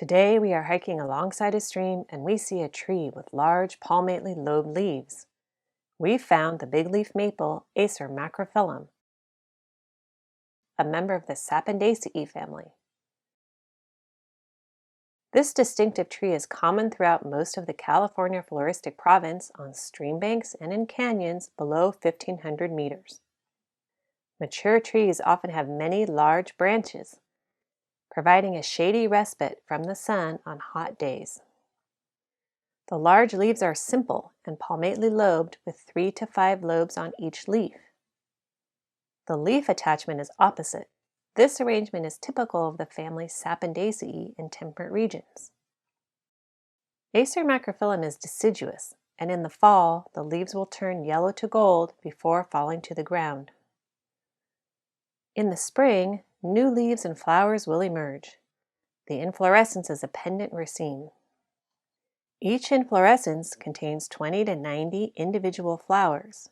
Today we are hiking alongside a stream and we see a tree with large palmately lobed leaves. We found the big leaf maple, Acer macrophyllum, a member of the Sapondaceae family. This distinctive tree is common throughout most of the California floristic province on stream banks and in canyons below 1,500 meters. Mature trees often have many large branches, providing a shady respite from the sun on hot days. The large leaves are simple and palmately lobed with 3 to 5 lobes on each leaf. The leaf attachment is opposite. This arrangement is typical of the family Sapondaceae in temperate regions. Acer macrophyllum is deciduous, and in the fall, the leaves will turn yellow to gold before falling to the ground. In the spring, new leaves and flowers will emerge. The inflorescence is a pendant raceme. Each inflorescence contains 20 to 90 individual flowers.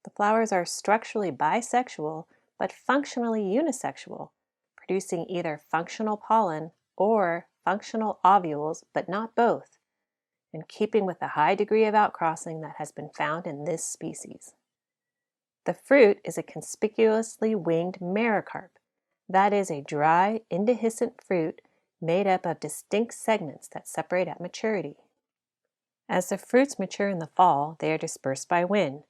The flowers are structurally bisexual but functionally unisexual, producing either functional pollen or functional ovules, but not both, in keeping with the high degree of outcrossing that has been found in this species. The fruit is a conspicuously winged merocarp, that is, a dry, indehiscent fruit made up of distinct segments that separate at maturity. As the fruits mature in the fall, they are dispersed by wind.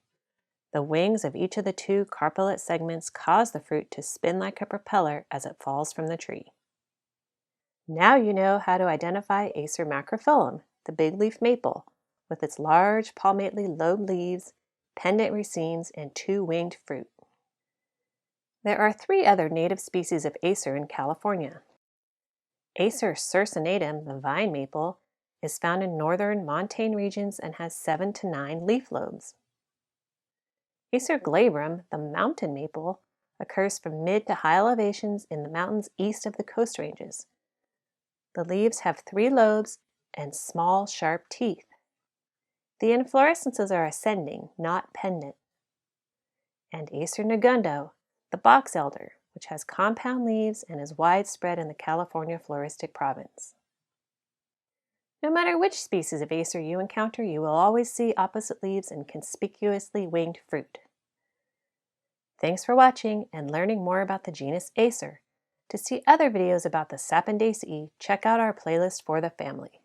The wings of each of the 2 carpellate segments cause the fruit to spin like a propeller as it falls from the tree. Now you know how to identify Acer macrophyllum, the big leaf maple, with its large palmately lobed leaves, pendant racemes, and 2 winged fruit. There are 3 other native species of Acer in California. Acer circinatum, the vine maple, is found in northern montane regions and has 7 to 9 leaf lobes. Acer glabrum, the mountain maple, occurs from mid to high elevations in the mountains east of the Coast Ranges. The leaves have 3 lobes and small, sharp teeth. The inflorescences are ascending, not pendant. And Acer negundo, the box elder, which has compound leaves and is widespread in the California floristic province. No matter which species of Acer you encounter, you will always see opposite leaves and conspicuously winged fruit. Thanks for watching and learning more about the genus Acer. To see other videos about the Sapondaceae, check out our playlist for the family.